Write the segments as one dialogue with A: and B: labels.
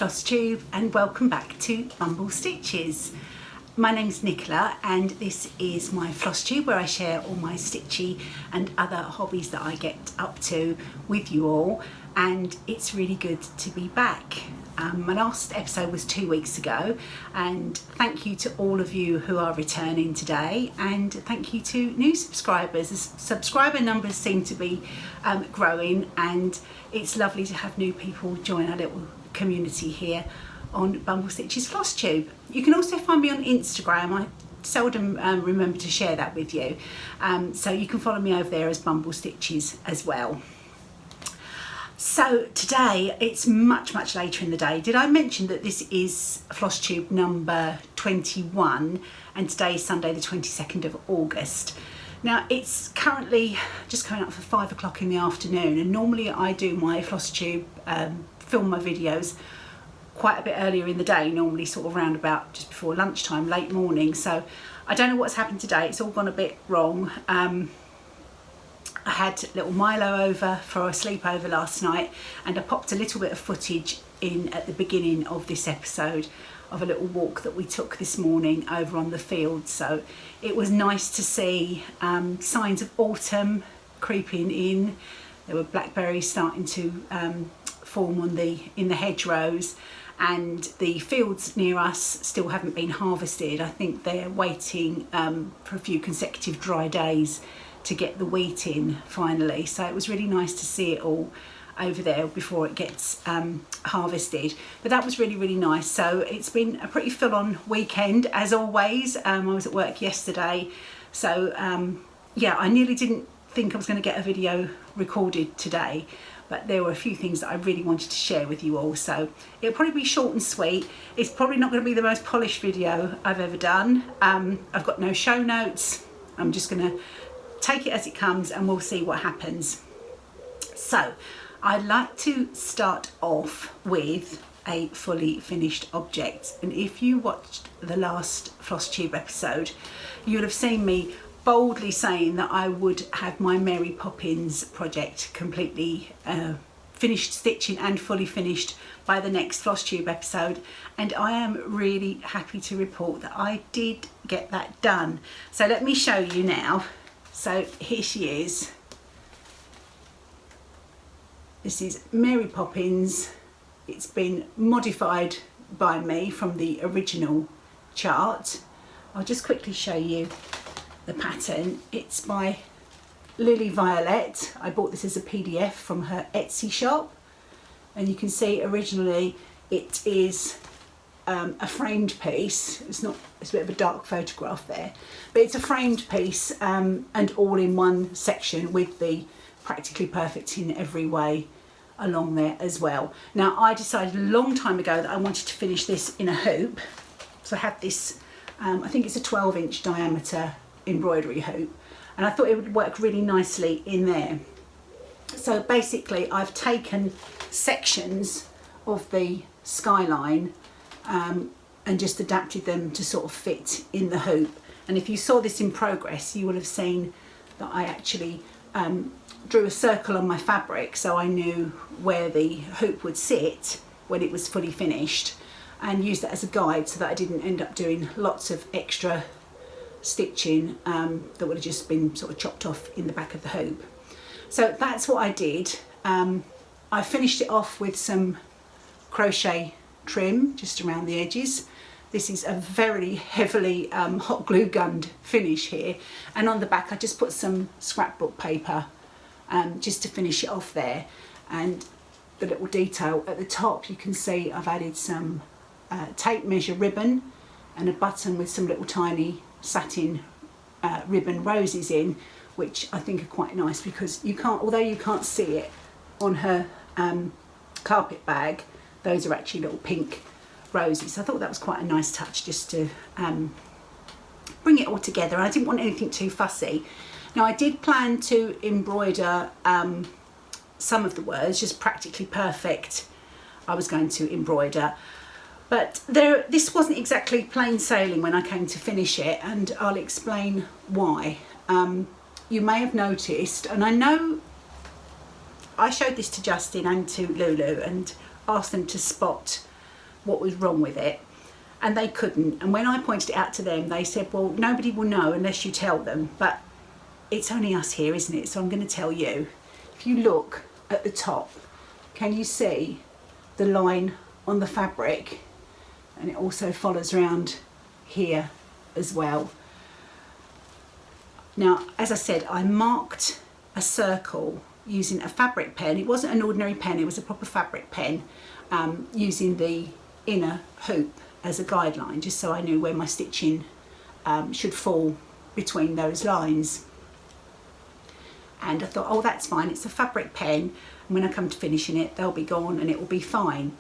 A: Flosstube, and welcome back to Bumble Stitches. My name's Nicola and this is my Flosstube where I share all my stitchy and other hobbies that I get up to with you all, and it's really good to be back. My last episode was 2 weeks ago, and thank you to all of you who are returning today, and thank you to new subscribers. The subscriber numbers seem to be growing, and it's lovely to have new people join our little community here on Bumble Stitches Flosstube. You can also find me on Instagram. I seldom remember to share that with you, so you can follow me over there as Bumble Stitches as well. So today it's much later in the day. Did I mention that this is Flosstube number 21 and today is Sunday the 22nd of August. Now it's currently just coming up for 5 o'clock in the afternoon, and normally I do my Flosstube film my videos quite a bit earlier in the day, normally sort of around about just before lunchtime, late morning. So I don't know what's happened today, it's all gone a bit wrong. I had little Milo over for a sleepover last night, and I popped a little bit of footage in at the beginning of this episode of a little walk that we took this morning over on the field. So it was nice to see signs of autumn creeping in. There were blackberries starting to form on in the hedgerows, and the fields near us still haven't been harvested. I think they're waiting for a few consecutive dry days to get the wheat in finally. So it was really nice to see it all over there before it gets harvested. But that was really nice. So it's been a pretty full-on weekend as always. I was at work yesterday, so yeah, I nearly didn't think I was going to get a video recorded today, but there were a few things that I really wanted to share with you all. So it'll probably be short and sweet. It's probably not going to be the most polished video I've ever done. I've got no show notes. I'm just going to take it as it comes and we'll see what happens. So I'd like to start off with a fully finished object, and if you watched the last Flosstube episode, you'll have seen me boldly saying that I would have my Mary Poppins project completely finished stitching and fully finished by the next Flosstube episode, and I am really happy to report that I did get that done. So let me show you now. So here she is. This is Mary Poppins. It's been modified by me from the original chart. I'll just quickly show you the pattern. It's by Lily Violet. I bought this as a PDF from her Etsy shop, and you can see originally it is a framed piece. It's a bit of a dark photograph there, but it's a framed piece and all in one section with the practically perfect in every way along there as well. Now I decided a long time ago that I wanted to finish this in a hoop, so I had this I think it's a 12-inch diameter embroidery hoop, and I thought it would work really nicely in there. So basically I've taken sections of the skyline and just adapted them to sort of fit in the hoop, and if you saw this in progress you will have seen that I actually drew a circle on my fabric so I knew where the hoop would sit when it was fully finished. and use that as a guide so that I didn't end up doing lots of extra stitching that would have just been sort of chopped off in the back of the hoop. So that's what I did. I finished it off with some crochet trim just around the edges. This is a very heavily hot glue gunned finish here, and on the back I just put some scrapbook paper just to finish it off there. And the little detail at the top, you can see I've added some tape measure ribbon and a button with some little tiny satin ribbon roses in, which I think are quite nice because you can't, although you can't see it on her carpet bag, those are actually little pink roses. So I thought that was quite a nice touch just to bring it all together. I didn't want anything too fussy. Now I did plan to embroider some of the words, just practically perfect I was going to embroider, but this wasn't exactly plain sailing when I came to finish it, and I'll explain why. You may have noticed, and I know I showed this to Justin and to Lulu and asked them to spot what was wrong with it, and they couldn't. And when I pointed it out to them, they said, well, nobody will know unless you tell them, but it's only us here, isn't it? So I'm going to tell you. If you look at the top, can you see the line on the fabric? And it also follows around here as well. Now, as I said, I marked a circle using a fabric pen. It wasn't an ordinary pen, it was a proper fabric pen, using the inner hoop as a guideline, just so I knew where my stitching should fall between those lines. And I thought, oh, that's fine, it's a fabric pen, and when I come to finishing it, they'll be gone and it will be fine.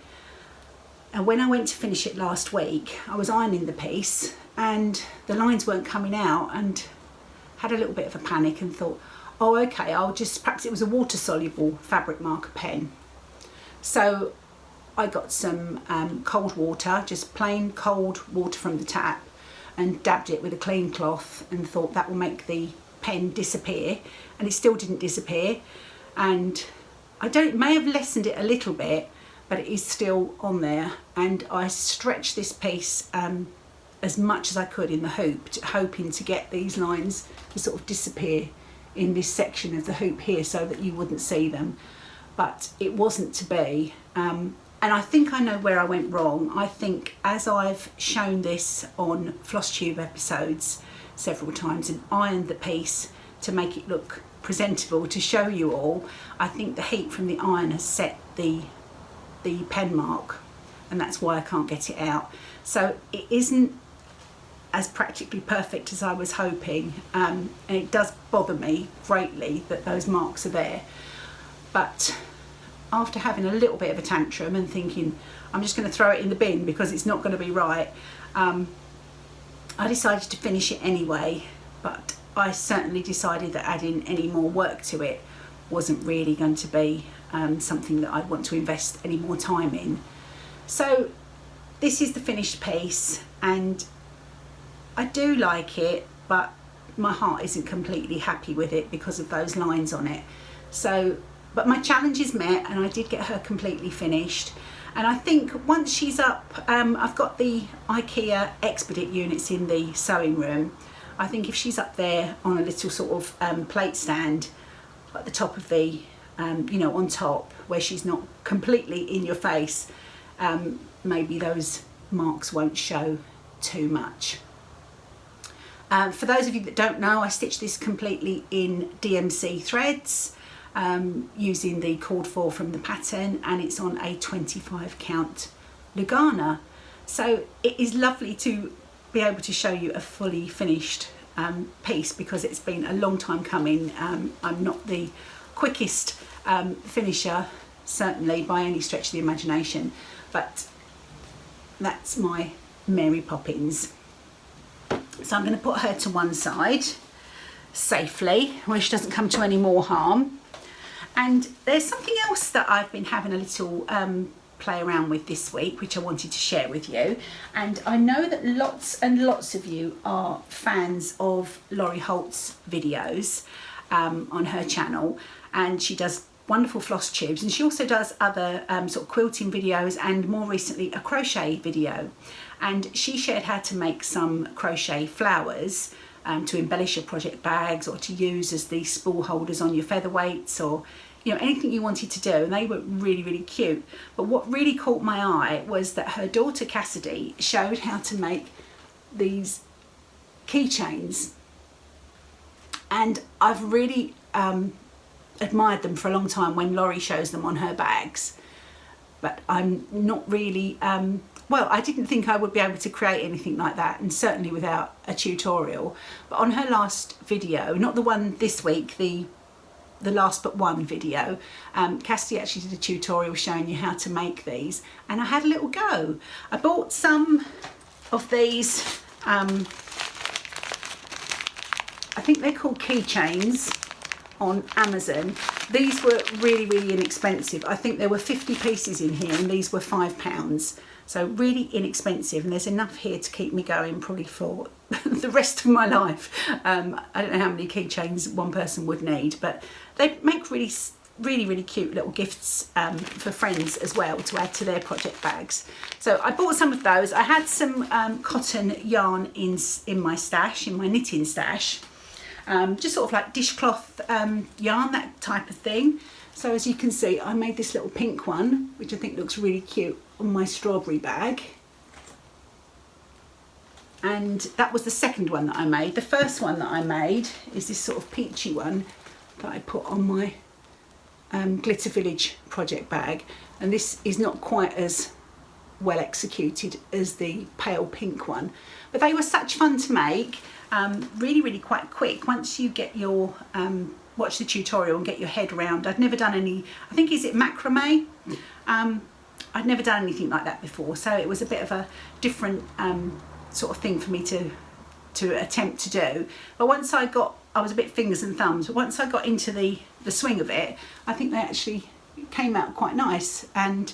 A: And when I went to finish it last week, I was ironing the piece and the lines weren't coming out, and had a little bit of a panic and thought, oh, okay, perhaps it was a water soluble fabric marker pen. So I got some cold water, just plain cold water from the tap, and dabbed it with a clean cloth and thought that will make the pen disappear, and it still didn't disappear. And it may have lessened it a little bit, but it is still on there. And I stretched this piece as much as I could in the hoop, hoping to get these lines to sort of disappear in this section of the hoop here so that you wouldn't see them, but it wasn't to be. And I think I know where I went wrong. I think as I've shown this on Flosstube episodes several times and ironed the piece to make it look presentable to show you all, I think the heat from the iron has set the pen mark, and that's why I can't get it out. So it isn't as practically perfect as I was hoping, and it does bother me greatly that those marks are there. But after having a little bit of a tantrum and thinking I'm just going to throw it in the bin because it's not going to be right, I decided to finish it anyway. But I certainly decided that adding any more work to it wasn't really going to be something that I'd want to invest any more time in. So this is the finished piece, and I do like it, but my heart isn't completely happy with it because of those lines on it. So, but my challenge is met, and I did get her completely finished. And I think once she's up, I've got the IKEA Expedit units in the sewing room. I think if she's up there on a little sort of plate stand at the top of the, you know, on top where she's not completely in your face, maybe those marks won't show too much. For those of you that don't know, I stitched this completely in DMC threads using the cord 4 from the pattern, and it's on a 25 count Lugana. So it is lovely to be able to show you a fully finished piece because it's been a long time coming. I'm not the quickest finisher, certainly by any stretch of the imagination, but that's my Mary Poppins. So I'm going to put her to one side safely where she doesn't come to any more harm. And there's something else that I've been having a little play around with this week, which I wanted to share with you. And I know that lots and lots of you are fans of Laurie Holt's videos on her channel, and she does wonderful floss tubes, and she also does other sort of quilting videos, and more recently a crochet video. And she shared how to make some crochet flowers to embellish your project bags, or to use as the spool holders on your featherweights, or anything you wanted to do, and they were really, really cute. But what really caught my eye was that her daughter Cassidy showed how to make these keychains, and I've really admired them for a long time when Laurie shows them on her bags, but I'm not really well, I didn't think I would be able to create anything like that, and certainly without a tutorial. But on her last video, not the one this week, the last but one video, Cassidy actually did a tutorial showing you how to make these, and I had a little go. I bought some of these, I think they're called keychains, on Amazon. These were really, really inexpensive. I think there were 50 pieces in here, and these were £5. So really inexpensive, and there's enough here to keep me going probably for the rest of my life. I don't know how many keychains one person would need, but they make really, really cute little gifts for friends as well, to add to their project bags. So I bought some of those. I had some cotton yarn in my stash, in my knitting stash, just sort of like dishcloth yarn, that type of thing. So as you can see, I made this little pink one, which I think looks really cute on my strawberry bag. And that was the second one that I made. The first one that I made is this sort of peachy one that I put on my Glitter Village project bag. And this is not quite as well executed as the pale pink one. But they were such fun to make, really, really quite quick. Once you get your, watch the tutorial and get your head around. I'd never done any, I think, is it macrame? I'd never done anything like that before, so it was a bit of a different sort of thing for me to attempt to do. But once I was a bit fingers and thumbs, but once I got into the swing of it, I think they actually came out quite nice, and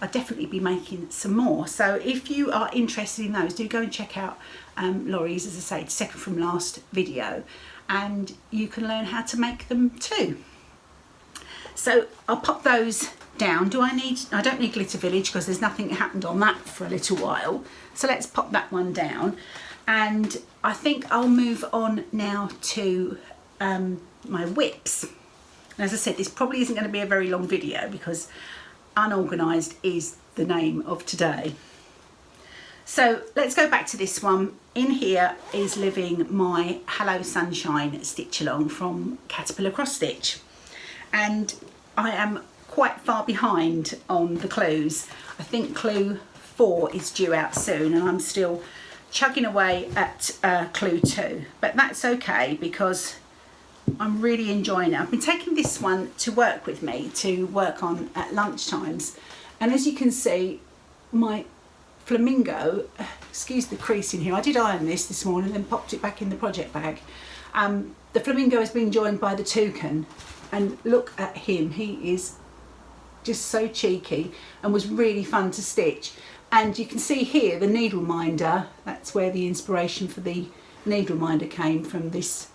A: I'll definitely be making some more. So if you are interested in those, do go and check out Laurie's, as I say, second from last video, and you can learn how to make them too. So I'll pop those down. I don't need Glitter Village because there's nothing happened on that for a little while. So let's pop that one down. And I think I'll move on now to my whips. And as I said, this probably isn't going to be a very long video because unorganised is the name of today. So let's go back to this one. In here is living my Hello Sunshine stitch along from Caterpillar Cross Stitch, and I am quite far behind on the clues. I think clue 4 is due out soon, and I'm still chugging away at clue 2, but that's okay because I'm really enjoying it. I've been taking this one to work with me to work on at lunchtimes, and as you can see, my flamingo, excuse the crease in here, I did iron this morning and then popped it back in the project bag. The flamingo has been joined by the toucan, and look at him, he is just so cheeky and was really fun to stitch. And you can see here the needle minder, that's where the inspiration for the needle minder came from, this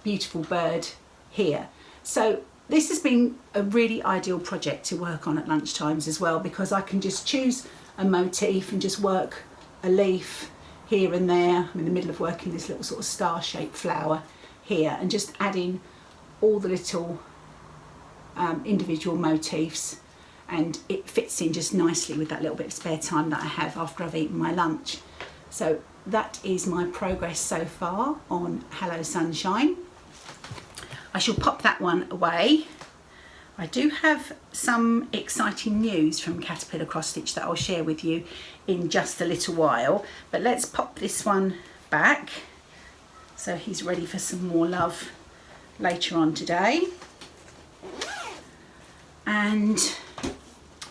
A: beautiful bird here. So this has been a really ideal project to work on at lunchtimes as well, because I can just choose a motif and just work a leaf here and there. I'm in the middle of working this little sort of star-shaped flower here, and just adding all the little individual motifs, and it fits in just nicely with that little bit of spare time that I have after I've eaten my lunch. So that is my progress so far on Hello Sunshine. I shall pop that one away. I do have some exciting news from Caterpillar Cross Stitch that I'll share with you in just a little while, but let's pop this one back so he's ready for some more love later on today. And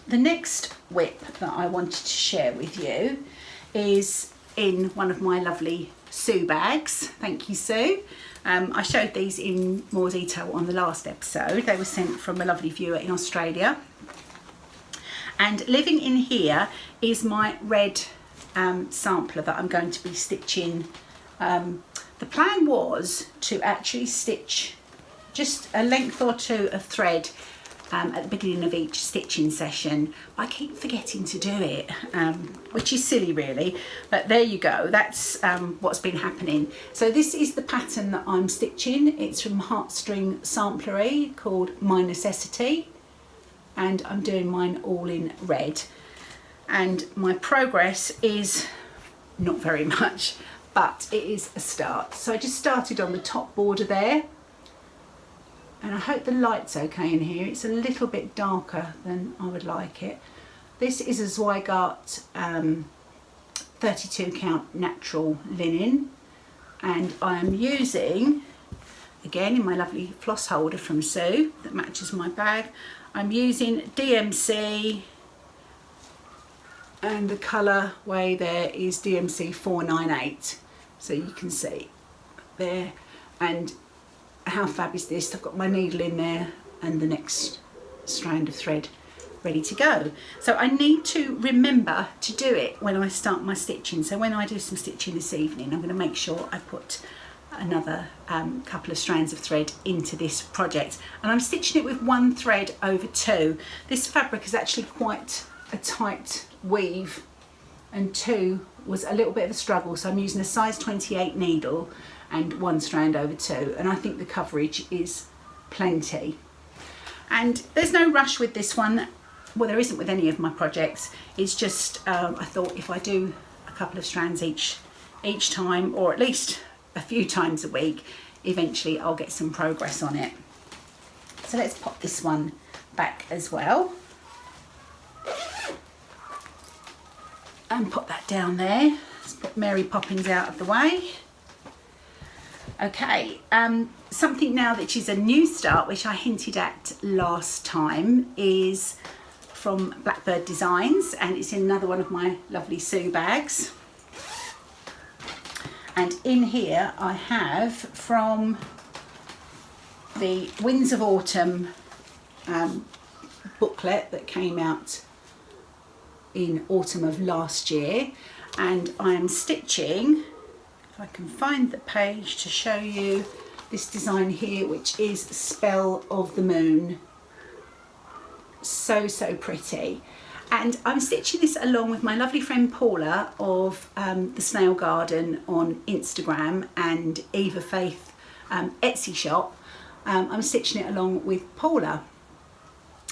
A: the next whip that I wanted to share with you is in one of my lovely Sue bags. Thank you, Sue. I showed these in more detail on the last episode. They were sent from a lovely viewer in Australia. And living in here is my red sampler that I'm going to be stitching. The plan was to actually stitch just a length or two of thread at the beginning of each stitching session. I keep forgetting to do it, which is silly really, but there you go. That's what's been happening. So this is the pattern that I'm stitching. It's from Heartstring Samplery called My Necessity, and I'm doing mine all in red. And my progress is not very much, but it is a start. So I just started on the top border there, and I hope the light's okay in here. It's a little bit darker than I would like it. This is a Zweigart 32 count natural linen, and I am using, again in my lovely floss holder from Sue that matches my bag, I'm using DMC, and the colour way there is DMC 498, so you can see there. And how fab is this? I've got my needle in there and the next strand of thread ready to go. So I need to remember to do it when I start my stitching. So when I do some stitching this evening, I'm going to make sure I put another couple of strands of thread into this project, and I'm stitching it with 1 thread over 2. This fabric is actually quite a tight weave, and 2 was a little bit of a struggle, so I'm using a size 28 needle and 1 strand over 2, and I think the coverage is plenty. And there's no rush with this one. Well, there isn't with any of my projects. It's just I thought if I do a couple of strands each time, or at least a few times a week, eventually I'll get some progress on it. So let's pop this one back as well and put that down there. Let's put Mary Poppins out of the way. Okay, something now that is a new start, which I hinted at last time, is from Blackbird Designs, and it's in another one of my lovely Sue bags. And in here I have from the Winds of Autumn booklet that came out in autumn of last year, and I am stitching, if I can find the page to show you, this design here, which is Spell of the Moon. So pretty. And I'm stitching this along with my lovely friend Paula of the Snail Garden on Instagram and Eva Faith Etsy shop. I'm stitching it along with Paula.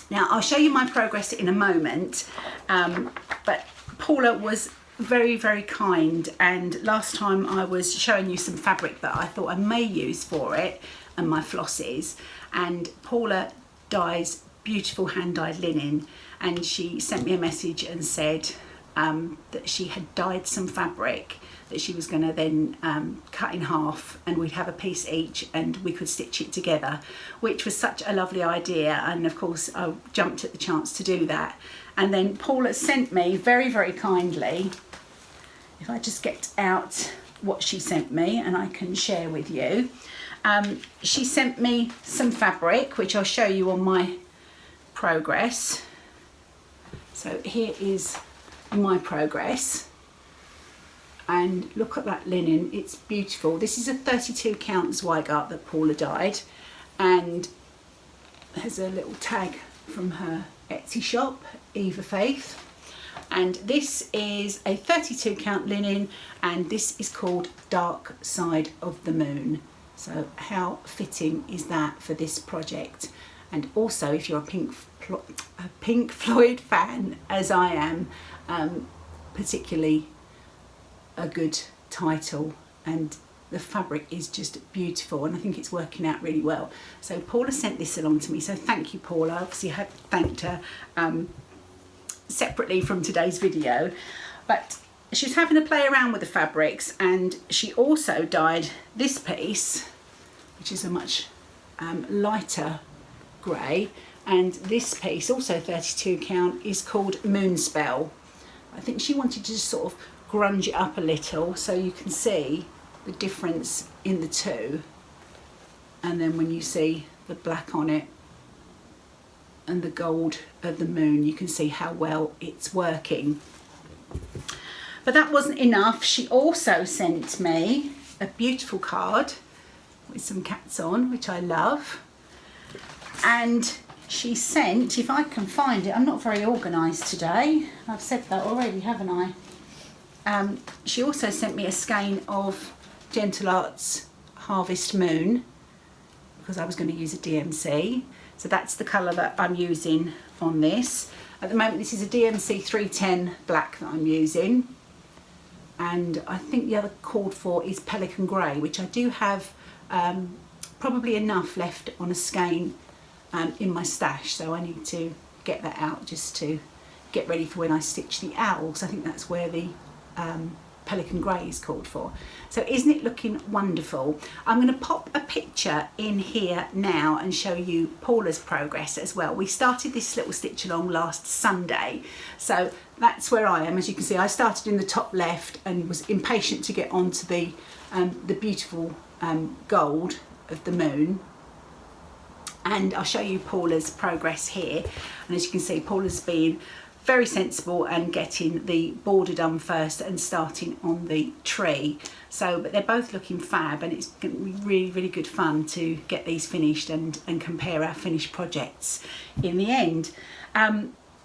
A: Now I'll show you my progress in a moment, but Paula was very kind, and last time I was showing you some fabric that I thought I may use for it and my flosses, and Paula dyes beautiful hand-dyed linen, and she sent me a message and said that she had dyed some fabric that she was going to then cut in half, and we'd have a piece each and we could stitch it together, which was such a lovely idea. And of course I jumped at the chance to do that. And then Paula sent me very kindly, if I just get out what she sent me and I can share with you, she sent me some fabric which I'll show you on my progress. So here is my progress, and look at that linen, it's beautiful. This is a 32 count Zweigart that Paula dyed, and there's a little tag from her Etsy shop, Eva Faith, and this is a 32 count linen, and this is called Dark Side of the Moon. So how fitting is that for this project? And also, if you're a Pink Floyd fan, as I am, particularly a good title, and the fabric is just beautiful, and I think it's working out really well. So Paula sent this along to me, so thank you, Paula. Obviously I had thanked her separately from today's video, but she was having a play around with the fabrics, and she also dyed this piece, which is a much lighter grey, and this piece, also 32 count, is called Moonspell. I think she wanted to just sort of grunge it up a little so you can see the difference in the two, and then when you see the black on it and the gold of the moon, you can see how well it's working. But that wasn't enough. She also sent me a beautiful card with some cats on, which I love, and she sent, if I can find it, I'm not very organised today, I've said that already, haven't I? She also sent me a skein of Gentle Arts Harvest Moon, because I was going to use a DMC. So that's the colour that I'm using on this. At the moment this is a DMC 310 black that I'm using. And I think the other called for is Pelican Grey, which I do have probably enough left on a skein in my stash. So I need to get that out just to get ready for when I stitch the owl, because I think that's where the Pelican Grey is called for. So isn't it looking wonderful? I'm going to pop a picture in here now and show you Paula's progress as well. We started this little stitch along last Sunday, so that's where I am. As you can see, I started in the top left and was impatient to get onto the beautiful gold of the moon. And I'll show you Paula's progress here. And as you can see, Paula's been very sensible and getting the border done first and starting on the tree. So, but they're both looking fab, and it's going to be really, really good fun to get these finished and compare our finished projects in the end.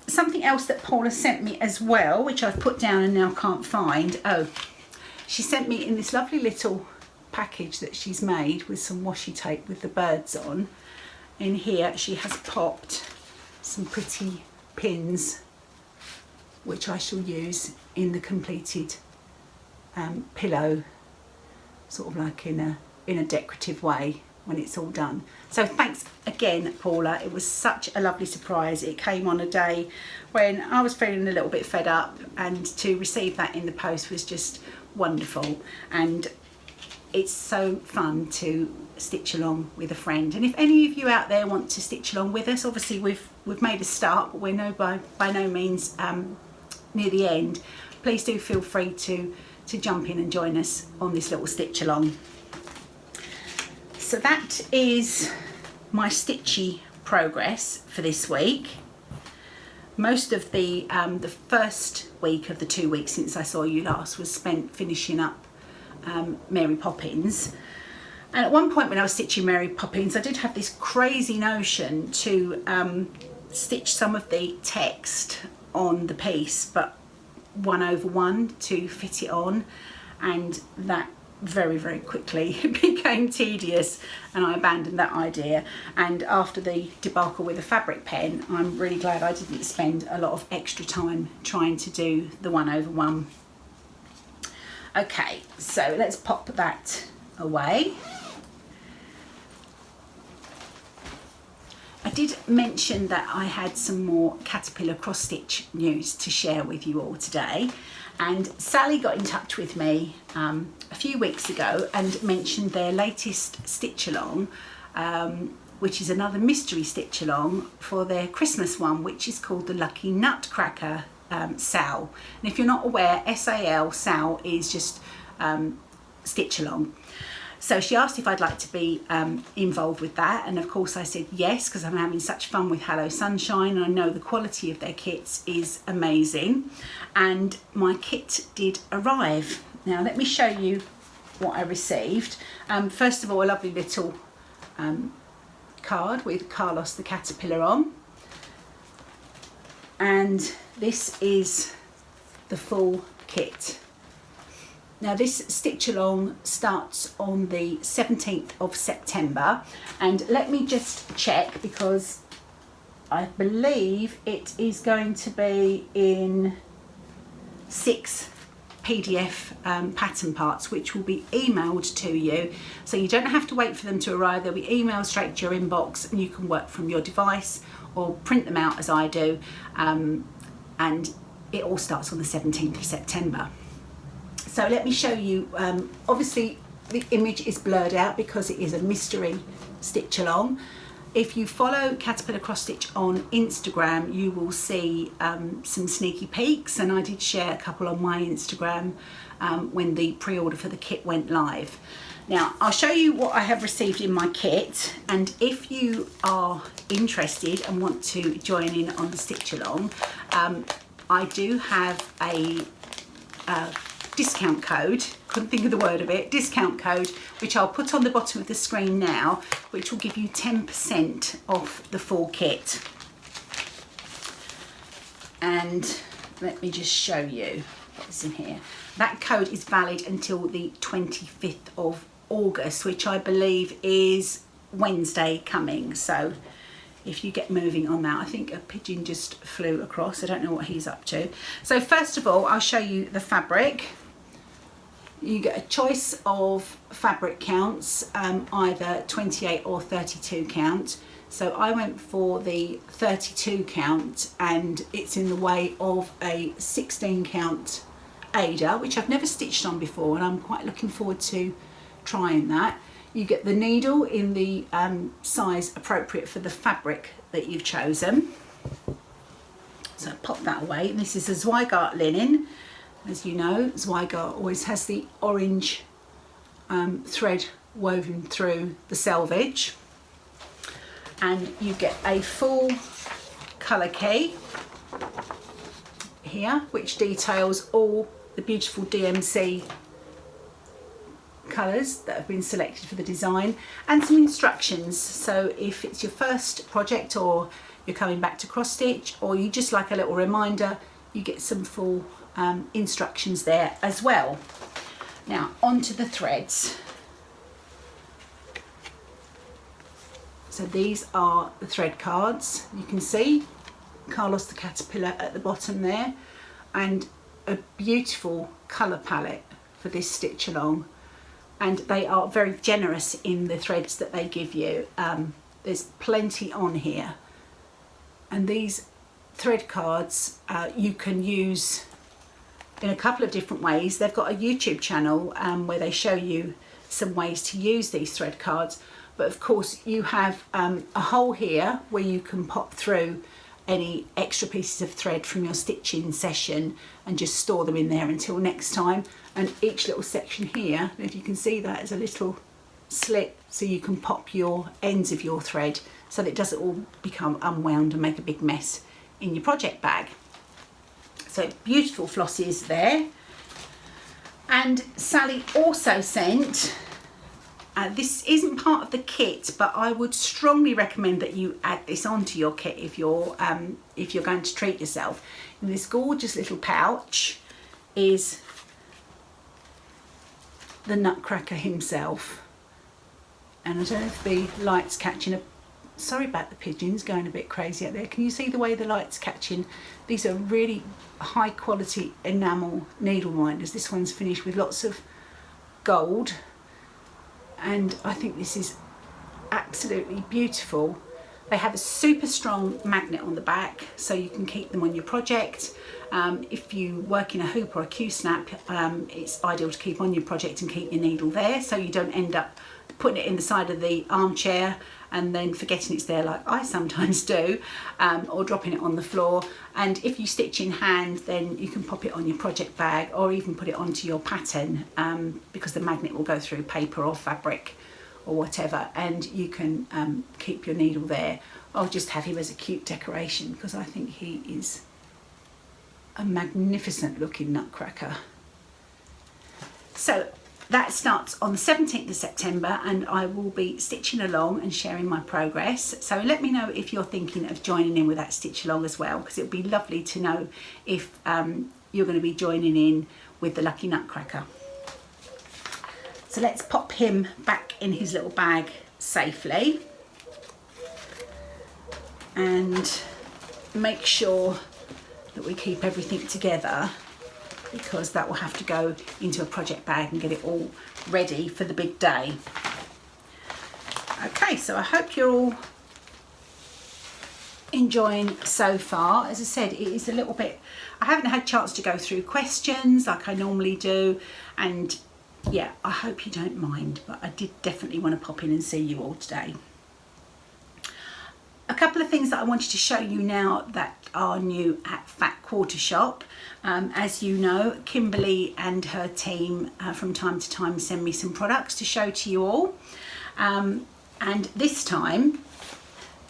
A: Something else that Paula sent me as well, which I've put down and now can't find. Oh, she sent me in this lovely little package that she's made with some washi tape with the birds on. In here she has popped some pretty pins, which I shall use in the completed pillow, sort of like in a decorative way when it's all done. So thanks again, Paula. It was such a lovely surprise. It came on a day when I was feeling a little bit fed up, and to receive that in the post was just wonderful. And it's so fun to stitch along with a friend. And if any of you out there want to stitch along with us, obviously we've made a start, but we're by no means near the end. Please do feel free to jump in and join us on this little stitch along. So that is my stitchy progress for this week. Most of the first week of the 2 weeks since I saw you last was spent finishing up Mary Poppins. And at one point when I was stitching Mary Poppins, I did have this crazy notion to stitch some of the text on the piece, but 1/1 to fit it on, and that very, very quickly became tedious and I abandoned that idea. And after the debacle with the fabric pen, I'm really glad I didn't spend a lot of extra time trying to do the 1/1. Okay, so let's pop that away. I did mention that I had some more caterpillar cross stitch news to share with you all today, and Sally got in touch with me a few weeks ago and mentioned their latest stitch along, which is another mystery stitch along for their Christmas one, which is called the Lucky Nutcracker SAL. And if you're not aware, SAL is just stitch along. So she asked if I'd like to be involved with that, and of course I said yes, because I'm having such fun with Hello Sunshine and I know the quality of their kits is amazing. And my kit did arrive. Now let me show you what I received. First of all, a lovely little card with Carlos the Caterpillar on, and this is the full kit. Now this stitch along starts on the 17th of September, and let me just check, because I believe it is going to be in 6 PDF pattern parts, which will be emailed to you, so you don't have to wait for them to arrive. They'll be emailed straight to your inbox, and you can work from your device or print them out as I do, and it all starts on the 17th of September. So let me show you, obviously the image is blurred out because it is a mystery stitch along. If you follow Caterpillar Cross Stitch on Instagram, you will see some sneaky peeks, and I did share a couple on my Instagram when the pre-order for the kit went live. Now I'll show you what I have received in my kit, and if you are interested and want to join in on the stitch along, I do have a discount code couldn't think of the word of it, discount code, which I'll put on the bottom of the screen now, which will give you 10% off the full kit. And let me just show you what's in here. That code is valid until the 25th of August, which I believe is Wednesday coming. So if you get moving on that, I think a pigeon just flew across. I don't know what he's up to. So first of all, I'll show you the fabric. You get a choice of fabric counts, either 28 or 32 count. So I went for the 32 count, and it's in the way of a 16 count Ada, which I've never stitched on before, and I'm quite looking forward to trying that. You get the needle in the size appropriate for the fabric that you've chosen. So pop that away. And this is a Zweigart linen. As you know, Zweigart always has the orange thread woven through the selvage. And you get a full colour key here, which details all the beautiful DMC colours that have been selected for the design, and some instructions. So if it's your first project, or you're coming back to cross stitch, or you just like a little reminder, you get some full instructions there as well. Now onto the threads. So these are the thread cards. You can see Carlos the caterpillar at the bottom there, and a beautiful colour palette for this stitch along. And they are very generous in the threads that they give you. There's plenty on here. And these thread cards you can use in a couple of different ways. They've got a YouTube channel where they show you some ways to use these thread cards. But of course you have a hole here where you can pop through any extra pieces of thread from your stitching session and just store them in there until next time. And each little section here, if you can see that, is a little slit, so you can pop your ends of your thread so that it doesn't all become unwound and make a big mess in your project bag. So beautiful flossies there. And Sally also sent, this isn't part of the kit, but I would strongly recommend that you add this onto your kit if you're going to treat yourself. In this gorgeous little pouch is the Nutcracker himself. And I don't know if the light's catching up. Sorry about the pigeons going a bit crazy out there. Can you see the way the light's catching? These are really high quality enamel needle minders. This one's finished with lots of gold, and I think this is absolutely beautiful. They have a super strong magnet on the back, so you can keep them on your project. If you work in a hoop or a Q-snap, it's ideal to keep on your project and keep your needle there, so you don't end up putting it in the side of the armchair and then forgetting it's there, like I sometimes do, or dropping it on the floor. And if you stitch in hand, then you can pop it on your project bag, or even put it onto your pattern, because the magnet will go through paper or fabric or whatever, and you can keep your needle there. I'll just have him as a cute decoration, because I think he is a magnificent looking nutcracker. So that starts on the 17th of September, and I will be stitching along and sharing my progress. So let me know if you're thinking of joining in with that stitch along as well, because it would be lovely to know if you're going to be joining in with the Lucky Nutcracker. So let's pop him back in his little bag safely and make sure that we keep everything together, because that will have to go into a project bag and get it all ready for the big day. Okay, so I hope you're all enjoying so far. As I said, it is a little bit, I haven't had a chance to go through questions like I normally do, and yeah, I hope you don't mind, but I did definitely want to pop in and see you all today. A couple of things that I wanted to show you now that are new at Fat Quarter Shop. As you know, Kimberly and her team from time to time send me some products to show to you all. And this time,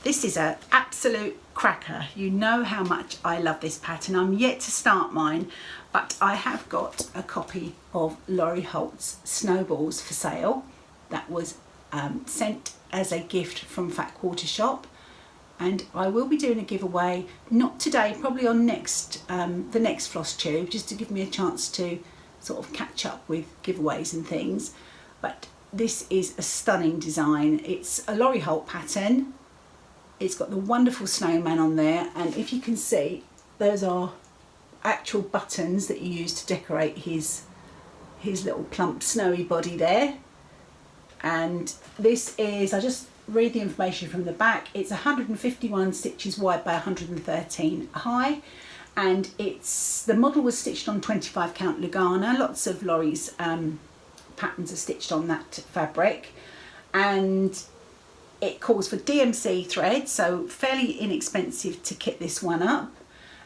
A: this is an absolute cracker. You know how much I love this pattern. I'm yet to start mine, but I have got a copy of Laurie Holt's Snowballs for sale that was sent as a gift from Fat Quarter Shop, and I will be doing a giveaway, not today, probably on the next Flosstube, just to give me a chance to sort of catch up with giveaways and things. But this is a stunning design. It's a Laurie Holt pattern. It's got the wonderful snowman on there, and if you can see, those are actual buttons that you use to decorate his little plump snowy body there. And this is, I just read the information from the back, it's 151 stitches wide by 113 high, and the model was stitched on 25 count Lugana. Lots of Laurie's patterns are stitched on that fabric, and it calls for DMC thread, so fairly inexpensive to kit this one up.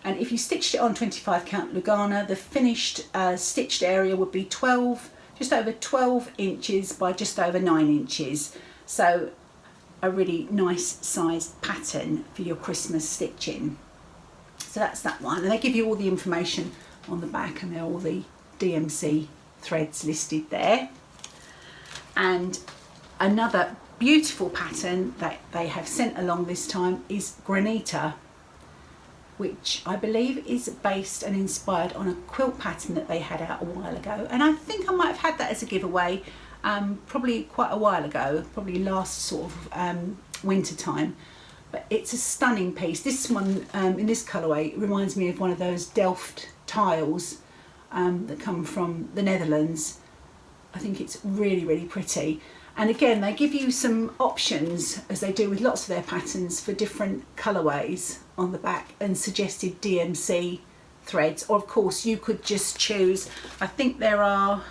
A: And if you stitched it on 25 count Lugana, the finished stitched area would be just over 12 inches by just over 9 inches. So a really nice size pattern for your Christmas stitching. So that's that one, and they give you all the information on the back, and there are all the DMC threads listed there. And another beautiful pattern that they have sent along this time is Granita, which I believe is based and inspired on a quilt pattern that they had out a while ago, and I think I might have had that as a giveaway probably quite a while ago, probably last sort of winter time. But it's a stunning piece. This one in this colourway reminds me of one of those Delft tiles that come from the Netherlands. I think it's really, really pretty. And again, they give you some options, as they do with lots of their patterns, for different colourways on the back and suggested DMC threads. Or of course you could just choose, I think there are,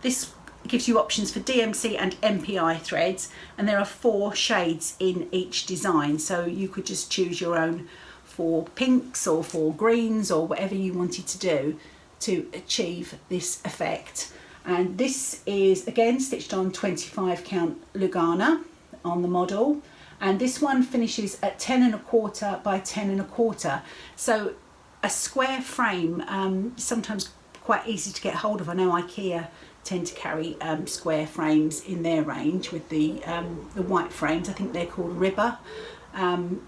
A: this gives you options for DMC and MPI threads, and there are 4 shades in each design. So you could just choose your own 4 pinks or 4 greens or whatever you wanted to do to achieve this effect. And this is again stitched on 25 count Lugana on the model, and this one finishes at 10 1/4 by 10 1/4. So a square frame, sometimes quite easy to get hold of. I know IKEA tend to carry square frames in their range with the white frames. I think they're called Ribber, and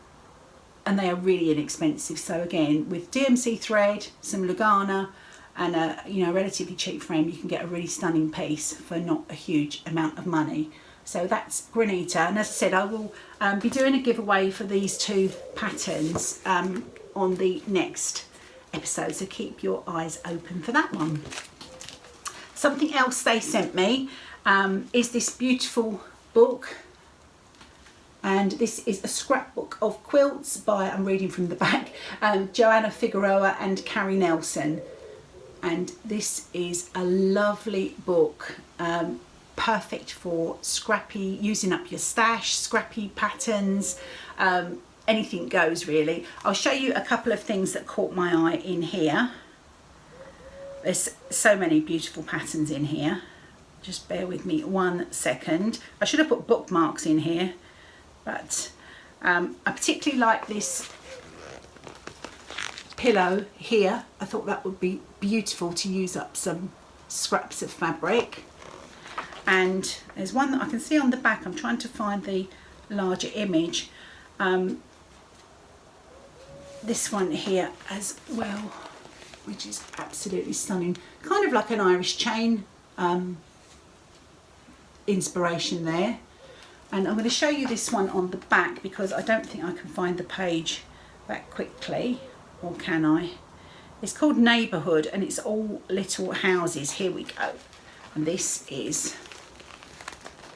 A: they are really inexpensive. So again, with DMC thread, some Lugana, and a relatively cheap frame, you can get a really stunning piece for not a huge amount of money. So that's Granita, and as I said, I will be doing a giveaway for these 2 patterns on the next episode, so keep your eyes open for that one. Something else they sent me is this beautiful book, and this is a scrapbook of quilts by, I'm reading from the back, Joanna Figueroa and Carrie Nelson. And this is a lovely book, perfect for scrappy, using up your stash, scrappy patterns, anything goes really. I'll show you a couple of things that caught my eye in here. There's so many beautiful patterns in here. Just bear with me 1 second. I should have put bookmarks in here, but I particularly like this pillow here. I thought that would be beautiful to use up some scraps of fabric. And there's one that I can see on the back. I'm trying to find the larger image. This one here as well, which is absolutely stunning, kind of like an Irish chain inspiration there. And I'm going to show you this one on the back because I don't think I can find the page that quickly, or can I? It's called Neighbourhood, and it's all little houses. Here we go. And this is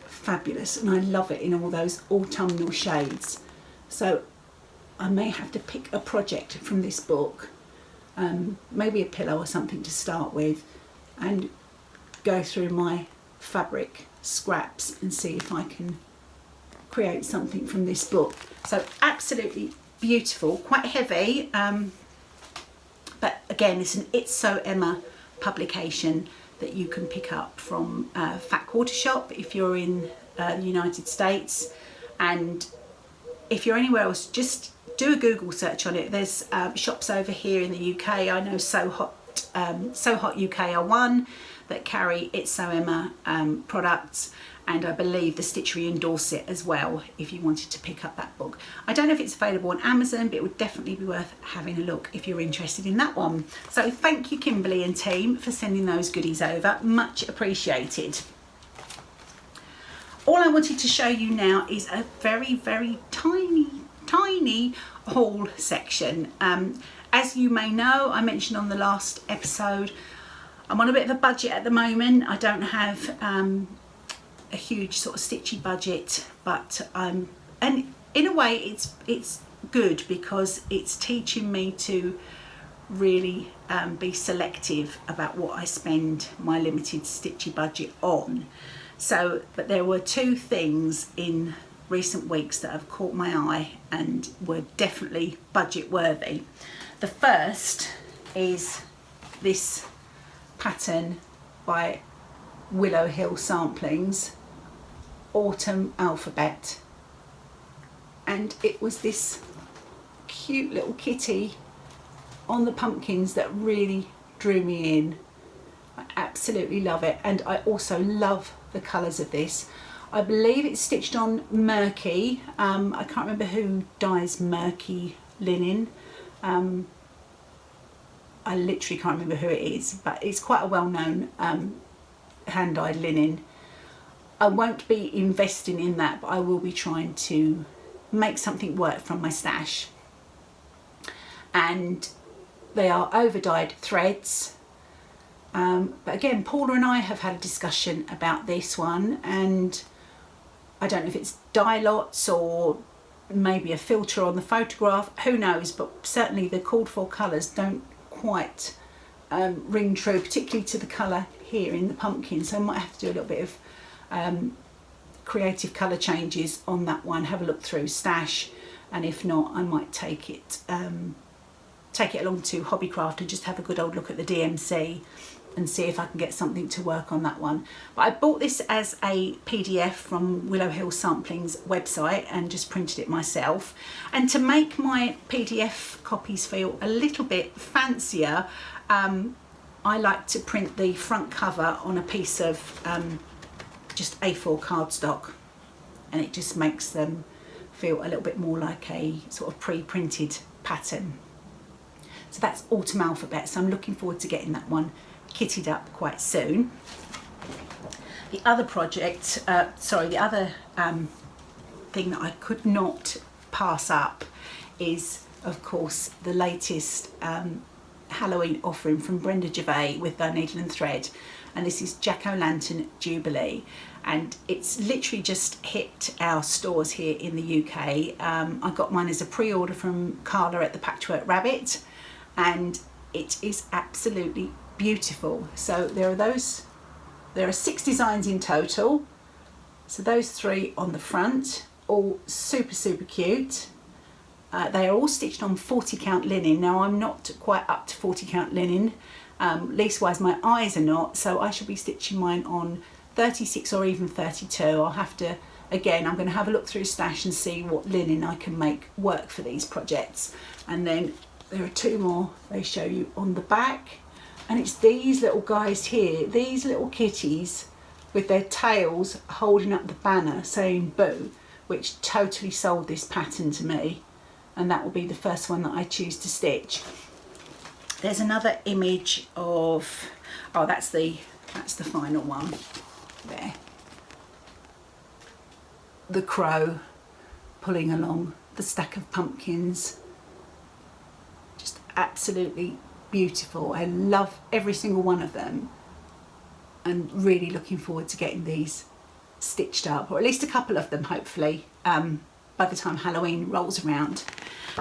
A: fabulous, and I love it in all those autumnal shades. So I may have to pick a project from this book, maybe a pillow or something to start with, and go through my fabric scraps and see if I can create something from this book. So absolutely beautiful, quite heavy, but again, it's an It's So Emma publication that you can pick up from Fat Quarter Shop if you're in the United States, and if you're anywhere else, just do a Google search on it. There's shops over here in the UK. I know So Hot UK are one that carry It's So Emma products, and I believe the Stitchery endorse it as well if you wanted to pick up that book. I don't know if it's available on Amazon, but it would definitely be worth having a look if you're interested in that one. So thank you, Kimberly and team, for sending those goodies over, much appreciated. All I wanted to show you now is a very, very tiny haul section. As you may know, I mentioned on the last episode, I'm on a bit of a budget at the moment. I don't have a huge sort of stitchy budget, but and in a way it's good because it's teaching me to really be selective about what I spend my limited stitchy budget on. So, but there were two things in recent weeks that have caught my eye and were definitely budget worthy. The first is this pattern by Willow Hill Samplings, Autumn Alphabet, and it was this cute little kitty on the pumpkins that really drew me in. I absolutely love it, and I also love the colours of this. I believe it's stitched on murky. I can't remember who dyes murky linen. I literally can't remember who it is, but it's quite a well-known hand-dyed linen. I won't be investing in that, but I will be trying to make something work from my stash. And they are over-dyed threads. But again, Paula and I have had a discussion about this one, and I don't know if it's dye lots or maybe a filter on the photograph, who knows, but certainly the called for colours don't quite ring true, particularly to the colour here in the pumpkin, so I might have to do a little bit of creative colour changes on that one, have a look through stash, and if not, I might take it along to Hobbycraft and just have a good old look at the DMC and see if I can get something to work on that one. But I bought this as a PDF from Willow Hill Samplings website and just printed it myself. And to make my PDF copies feel a little bit fancier, I like to print the front cover on a piece of just A4 cardstock, and it just makes them feel a little bit more like a sort of pre-printed pattern. So that's Autumn Alphabet, so I'm looking forward to getting that one kitted up quite soon. The other project, the other thing that I could not pass up is, of course, the latest Halloween offering from Brenda Gervais with Bone Needle and Thread, and this is Jack-o'-lantern Jubilee, and it's literally just hit our stores here in the UK. I got mine as a pre-order from Carla at the Patchwork Rabbit, and it is absolutely beautiful. So there are 6 designs in total, so those 3 on the front, all super cute. They are all stitched on 40 count linen. Now I'm not quite up to 40 count linen, leastwise my eyes are not, so I should be stitching mine on 36 or even 32. I'll have to, again, I'm going to have a look through stash and see what linen I can make work for these projects. And then there are 2 more they show you on the back, and it's these little guys here, these little kitties with their tails holding up the banner saying boo, which totally sold this pattern to me, and that will be the first one that I choose to stitch. There's another image of, oh, that's the final one there, the crow pulling along the stack of pumpkins. Just absolutely beautiful. I love every single one of them, and really looking forward to getting these stitched up, or at least a couple of them hopefully, by the time Halloween rolls around.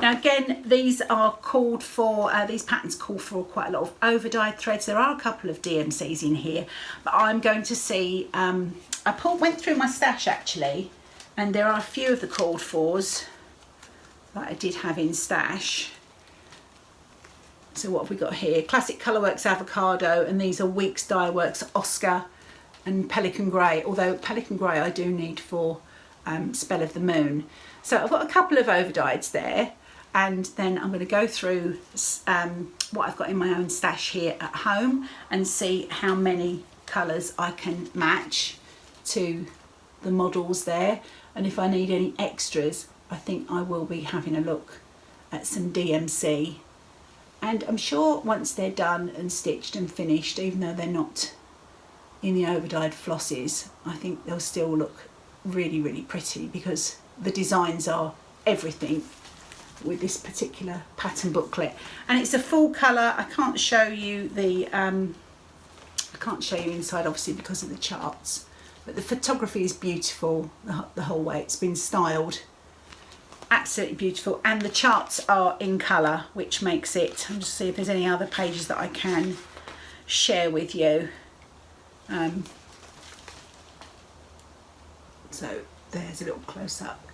A: Now again, these are called for, these patterns call for quite a lot of over dyed threads. There are a couple of DMCs in here, but I'm going to see, I went through my stash actually, and there are a few of the called fors that I did have in stash. So what have we got here? Classic Colourworks Avocado, and these are Weeks Dye Works Oscar and Pelican Grey, although Pelican Grey I do need for Spell of the Moon. So I've got a couple of overdyeds there. and then I'm going to go through what I've got in my own stash here at home and see how many colours I can match to the models there, and if I need any extras I think I will be having a look at some DMC, and I'm sure once they're done and stitched and finished, even though they're not in the overdyed flosses, I think they'll still look really, really pretty, because the designs are everything with this particular pattern booklet. And it's a full colour. I can't show you the I can't show you inside obviously because of the charts, but the photography is beautiful the whole way. It's been styled absolutely beautiful, and the charts are in colour, which makes it, I'll just see if there's any other pages that I can share with you. So there's a little close-up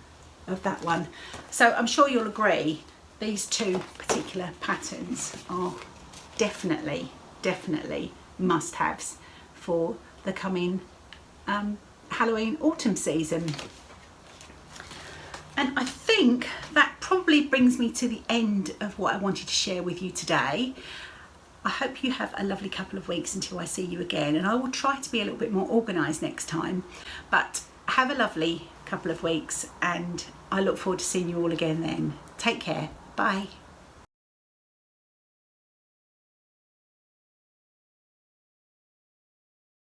A: of that one. So I'm sure you'll agree these two particular patterns are definitely must-haves for the coming Halloween autumn season. And I think that probably brings me to the end of what I wanted to share with you today. I hope you have a lovely couple of weeks until I see you again, and I will try to be a little bit more organised next time. But have a lovely couple of weeks, and I look forward to seeing you all again then. Take care. Bye.